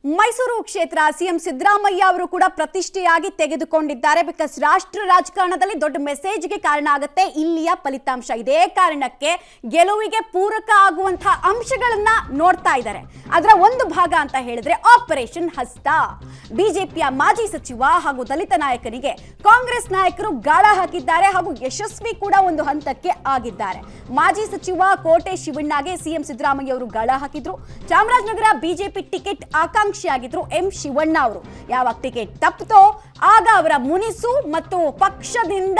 ಮೈಸೂರು ಕ್ಷೇತ್ರ ಸಿಎಂ ಸಿದ್ದರಾಮಯ್ಯ ಅವರು ಕೂಡ ಪ್ರತಿಷ್ಠೆಯಾಗಿ ತೆಗೆದುಕೊಂಡಿದ್ದಾರೆ. ಬಿಕಾಸ್ ರಾಷ್ಟ್ರ ರಾಜಕಾರಣದಲ್ಲಿ ದೊಡ್ಡ ಮೆಸೇಜ್ಗೆ ಕಾರಣ ಆಗುತ್ತೆ ಇಲ್ಲಿಯ ಫಲಿತಾಂಶ. ಇದೇ ಕಾರಣಕ್ಕೆ ಗೆಲುವಿಗೆ ಪೂರಕ ಆಗುವಂತಹ ಅಂಶಗಳನ್ನ ನೋಡ್ತಾ ಇದ್ದಾರೆ. ಅದರ ಒಂದು ಭಾಗ ಅಂತ ಹೇಳಿದ್ರೆ ಆಪರೇಷನ್ ಹಸ್ತ. ಬಿಜೆಪಿಯ ಮಾಜಿ ಸಚಿವ ಹಾಗೂ ದಲಿತ ನಾಯಕನಿಗೆ ಕಾಂಗ್ರೆಸ್ ನಾಯಕರು ಗಾಳ ಹಾಕಿದ್ದಾರೆ ಹಾಗೂ ಯಶಸ್ವಿ ಕೂಡ ಒಂದು ಹಂತಕ್ಕೆ ಆಗಿದ್ದಾರೆ. ಮಾಜಿ ಸಚಿವ ಕೋಟೆ ಶಿವಣ್ಣಗೆ ಸಿಎಂ ಸಿದ್ದರಾಮಯ್ಯ ಅವರು ಗಾಳ ಹಾಕಿದ್ರು. ಚಾಮರಾಜನಗರ ಬಿಜೆಪಿ ಟಿಕೆಟ್ ಆಕಾಂಕ್ಷಿಯಾಗಿದ್ರು ಎಂ ಶಿವಣ್ಣ ಅವರು. ಯಾವಾಗ ಟಿಕೆಟ್ ತಪ್ಪಿತೋ ಆಗ ಅವರ ಮುನಿಸು ಮತ್ತು ಪಕ್ಷದಿಂದ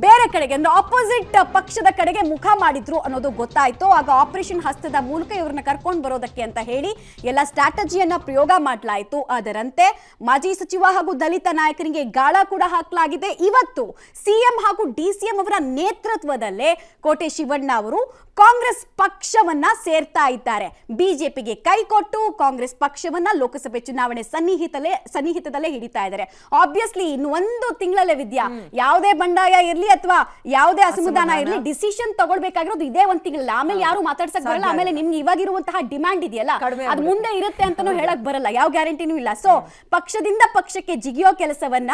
ಬೇರೆ ಕಡೆಗೆ ಅಂದ್ರೆ ಆಪೋಸಿಟ್ ಪಕ್ಷದ ಕಡೆಗೆ ಮುಖ ಮಾಡಿದ್ರು ಅನ್ನೋದು ಗೊತ್ತಾಯ್ತು. ಆಗ ಆಪರೇಷನ್ ಹಸ್ತದ ಮೂಲಕ ಇವ್ರನ್ನ ಕರ್ಕೊಂಡು ಬರೋದಕ್ಕೆ ಅಂತ ಹೇಳಿ ಎಲ್ಲ ಸ್ಟ್ರಾಟಜಿಯನ್ನ ಪ್ರಯೋಗ ಮಾಡಲಾಯಿತು. ಅದರಂತೆ ಮಾಜಿ ಸಚಿವ ಹಾಗೂ ದಲಿತ ನಾಯಕರಿಗೆ ಗಾಳ ಕೂಡ ಹಾಕಲಾಗಿದೆ. ಇವತ್ತು ಸಿಎಂ ಹಾಗೂ ಡಿಸಿಎಂ ಅವರ ನೇತೃತ್ವದಲ್ಲೇ ಕೋಟೆ ಶಿವಣ್ಣ ಅವರು ಕಾಂಗ್ರೆಸ್ ಪಕ್ಷವನ್ನ ಸೇರ್ತಾ ಇದ್ದಾರೆ. ಬಿಜೆಪಿಗೆ ಕೈ ಕೊಟ್ಟು ಕಾಂಗ್ರೆಸ್ ಪಕ್ಷವನ್ನ ಲೋಕಸಭೆ ಚುನಾವಣೆ ಸನ್ನಿಹಿತದಲ್ಲೇ ಹಿಡಿತಾ ಇದ್ದಾರೆ. ಆಬ್ವಿಯಸ್ಲಿ ಇನ್ನು ಒಂದು ತಿಂಗಳಲ್ಲೇ ವಿದ್ಯಾ ಯಾವುದೇ ಬಂಡಾಯ ಇರ್ಲಿ ಅಥವಾ ಯಾವುದೇ ಅಸಮಾಧಾನ ಇರ್ಲಿ ಡಿಸಿಷನ್ ತಗೊಳ್ಬೇಕಾಗಿರೋದು ಇದೇ ಒಂದು ತಿಂಗಳಲ್ಲಿ. ಆಮೇಲೆ ಯಾರು ಮಾತಾಡ್ಸಕ್ ಬರಲ್ಲ. ಆಮೇಲೆ ನಿಮ್ಗೆ ಇವಾಗಿರುವಂತಹ ಡಿಮ್ಯಾಂಡ್ ಇದೆಯಲ್ಲ ಅದು ಮುಂದೆ ಇರುತ್ತೆ ಅಂತಾನು ಹೇಳಕ್ ಬರಲ್ಲ. ಯಾವ ಗ್ಯಾರಂಟಿನೂ ಇಲ್ಲ. ಸೊ ಪಕ್ಷದಿಂದ ಪಕ್ಷಕ್ಕೆ ಜಿಗಿಯೋ ಕೆಲಸವನ್ನ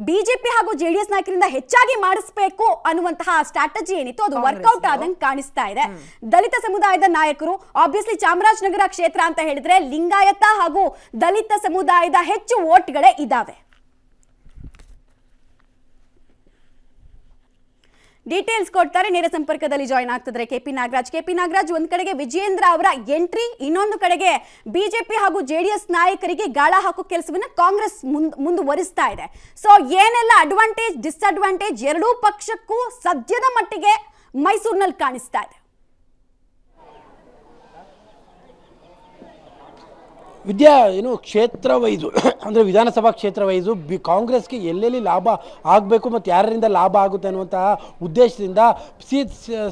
ಬಿಜೆಪಿ ಹಾಗೂ ಜೆಡಿಎಸ್ ನಾಯಕರಿಂದ ಹೆಚ್ಚಾಗಿ ಮಾಡಿಸಬೇಕು ಅನ್ನುವಂತಹ ಸ್ಟ್ರಾಟಜಿ ಏನಿತ್ತು ಅದು ವರ್ಕೌಟ್ ಆದಂಗೆ ಕಾಣಿಸ್ತಾ ಇದೆ. ದಲಿತ ಸಮುದಾಯದ ನಾಯಕರು ಆಬ್ವಿಯಸ್ಲಿ ಚಾಮರಾಜನಗರ ಕ್ಷೇತ್ರ ಅಂತ ಹೇಳಿದ್ರೆ ಲಿಂಗಾಯತ ಹಾಗೂ ದಲಿತ ಸಮುದಾಯದ ಹೆಚ್ಚು ವೋಟ್ಗಳೇ ಇದಾವೆ. ಡೀಟೇಲ್ಸ್ ಕೊಡ್ತಾರೆ. ನೇರ ಸಂಪರ್ಕದಲ್ಲಿ ಜಾಯಿನ್ ಆಗ್ತಿದ್ದಾರೆ ಕೆಪಿ ನಾಗರಾಜ್. ಒಂದ್ ಕಡೆಗೆ ವಿಜಯೇಂದ್ರ ಅವರ ಎಂಟ್ರಿ, ಇನ್ನೊಂದು ಕಡೆಗೆ ಬಿಜೆಪಿ ಹಾಗೂ ಜೆಡಿಎಸ್ ನಾಯಕರಿಗೆ ಗಾಳ ಹಾಕೋ ಕೆಲಸವನ್ನ ಕಾಂಗ್ರೆಸ್ ಮುಂದುವರಿಸ್ತಾ ಇದೆ. ಸೊ ಏನೆಲ್ಲ ಅಡ್ವಾಂಟೇಜ್ ಡಿಸ್ಅಡ್ವಾಂಟೇಜ್ ಎರಡೂ ಪಕ್ಷಕ್ಕೂ ಸದ್ಯದ ಮಟ್ಟಿಗೆ ಮೈಸೂರಿನಲ್ಲಿ ಕಾಣಿಸ್ತಾ ಇದೆ? ವಿದ್ಯಾ ಕ್ಷೇತ್ರ ವೈಸು ಅಂದರೆ ವಿಧಾನಸಭಾ ಕ್ಷೇತ್ರ ವೈಸು ಕಾಂಗ್ರೆಸ್ಗೆ ಎಲ್ಲೆಲ್ಲಿ ಲಾಭ ಆಗಬೇಕು ಮತ್ತು ಯಾರಿಂದ ಲಾಭ ಆಗುತ್ತೆ ಅನ್ನುವಂತಹ ಉದ್ದೇಶದಿಂದ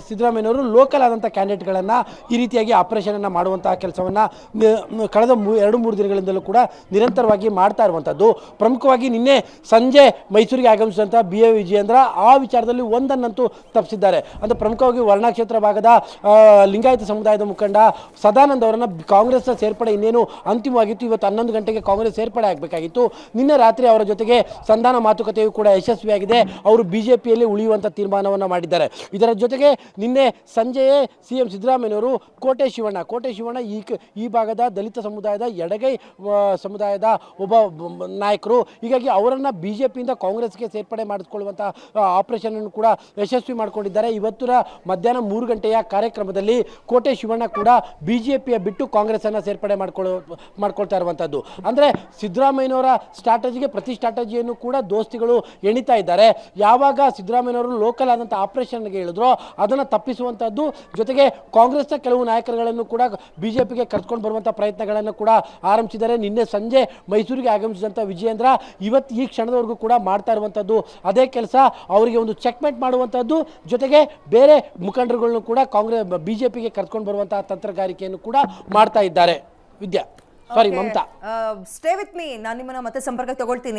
ಸಿದ್ದರಾಮಯ್ಯನವರು ಲೋಕಲ್ ಆದಂಥ ಕ್ಯಾಂಡಿಡೇಟ್ಗಳನ್ನು ಈ ರೀತಿಯಾಗಿ ಆಪರೇಷನನ್ನು ಮಾಡುವಂತಹ ಕೆಲಸವನ್ನು ಕಳೆದ 2-3 ದಿನಗಳಿಂದಲೂ ಕೂಡ ನಿರಂತರವಾಗಿ ಮಾಡ್ತಾ ಇರುವಂಥದ್ದು. ಪ್ರಮುಖವಾಗಿ ನಿನ್ನೆ ಸಂಜೆ ಮೈಸೂರಿಗೆ ಆಗಮಿಸಿದಂಥ BA ವಿಜಯೇಂದ್ರ ಆ ವಿಚಾರದಲ್ಲಿ ಒಂದನ್ನಂತೂ ತಪ್ಪಿಸಿದ್ದಾರೆ. ಅಂದರೆ ಪ್ರಮುಖವಾಗಿ ವರ್ಣ ಕ್ಷೇತ್ರ ಭಾಗದ ಲಿಂಗಾಯತ ಸಮುದಾಯದ ಮುಖಂಡ ಸದಾನಂದ ಅವರನ್ನು ಕಾಂಗ್ರೆಸ್ನ ಸೇರ್ಪಡೆ ಇನ್ನೇನು ಅಂತಿಮವಾಗಿತ್ತು. ಇವತ್ತು 11 ಗಂಟೆಗೆ ಕಾಂಗ್ರೆಸ್ ಸೇರ್ಪಡೆ ಆಗಬೇಕಾಗಿತ್ತು. ನಿನ್ನೆ ರಾತ್ರಿ ಅವರ ಜೊತೆಗೆ ಸಂಧಾನ ಮಾತುಕತೆಯು ಕೂಡ ಯಶಸ್ವಿಯಾಗಿದೆ. ಅವರು ಬಿಜೆಪಿಯಲ್ಲಿ ಉಳಿಯುವಂಥ ತೀರ್ಮಾನವನ್ನು ಮಾಡಿದ್ದಾರೆ. ಇದರ ಜೊತೆಗೆ ನಿನ್ನೆ ಸಂಜೆಯೇ ಸಿಎಂ ಸಿದ್ದರಾಮಯ್ಯನವರು ಕೋಟೆ ಶಿವಣ್ಣ ಈ ಭಾಗದ ದಲಿತ ಸಮುದಾಯದ ಎಡಗೈ ಸಮುದಾಯದ ಒಬ್ಬ ನಾಯಕರು. ಹೀಗಾಗಿ ಅವರನ್ನು ಬಿಜೆಪಿಯಿಂದ ಕಾಂಗ್ರೆಸ್ಗೆ ಸೇರ್ಪಡೆ ಮಾಡಿಕೊಳ್ಳುವಂಥ ಆಪರೇಷನ್ ಅನ್ನು ಕೂಡ ಯಶಸ್ವಿ ಮಾಡಿಕೊಂಡಿದ್ದಾರೆ. ಇವತ್ತಿನ ಮಧ್ಯಾಹ್ನ 3 ಗಂಟೆಯ ಕಾರ್ಯಕ್ರಮದಲ್ಲಿ ಕೋಟೆ ಶಿವಣ್ಣ ಕೂಡ ಬಿಜೆಪಿಯ ಬಿಟ್ಟು ಕಾಂಗ್ರೆಸ್ಸನ್ನು ಸೇರ್ಪಡೆ ಮಾಡ್ಕೊಳ್ತಾ ಇರುವಂಥದ್ದು. ಅಂದರೆ ಸಿದ್ದರಾಮಯ್ಯನವರ ಸ್ಟ್ರಾಟಜಿಗೆ ಪ್ರತಿ ಸ್ಟ್ರಾಟಜಿಯನ್ನು ಕೂಡ ದೋಸ್ತಿಗಳು ಎಣಿತಾ ಇದ್ದಾರೆ. ಯಾವಾಗ ಸಿದ್ದರಾಮಯ್ಯನವರು ಲೋಕಲ್ ಆದಂಥ ಆಪರೇಷನ್ಗೆ ಹೇಳಿದ್ರೋ ಅದನ್ನು ತಪ್ಪಿಸುವಂಥದ್ದು, ಜೊತೆಗೆ ಕಾಂಗ್ರೆಸ್ನ ಕೆಲವು ನಾಯಕರುಗಳನ್ನು ಕೂಡ ಬಿಜೆಪಿಗೆ ಕರ್ಕೊಂಡು ಬರುವಂಥ ಪ್ರಯತ್ನಗಳನ್ನು ಕೂಡ ಆರಂಭಿಸಿದ್ದಾರೆ. ನಿನ್ನೆ ಸಂಜೆ ಮೈಸೂರಿಗೆ ಆಗಮಿಸಿದಂಥ ವಿಜಯೇಂದ್ರ ಇವತ್ತು ಈ ಕ್ಷಣದವರೆಗೂ ಕೂಡ ಮಾಡ್ತಾ ಇರುವಂಥದ್ದು ಅದೇ ಕೆಲಸ. ಅವರಿಗೆ ಒಂದು ಚೆಕ್ಮೇಟ್ ಮಾಡುವಂಥದ್ದು, ಜೊತೆಗೆ ಬೇರೆ ಮುಖಂಡರುಗಳನ್ನು ಕೂಡ ಬಿಜೆಪಿಗೆ ಕರ್ಕೊಂಡು ಬರುವಂತಹ ತಂತ್ರಗಾರಿಕೆಯನ್ನು ಕೂಡ ಮಾಡ್ತಾ ಇದ್ದಾರೆ. ವಿದ್ಯಾ, ಸಾರಿ ಮಮತಾ, ಸ್ಟೇ ವಿತ್ ಮೀ. ನಾನು ನಿಮ್ಮನ್ನ ಮತ್ತೆ ಸಂಪರ್ಕ ತಗೊಳ್ತೀನಿ.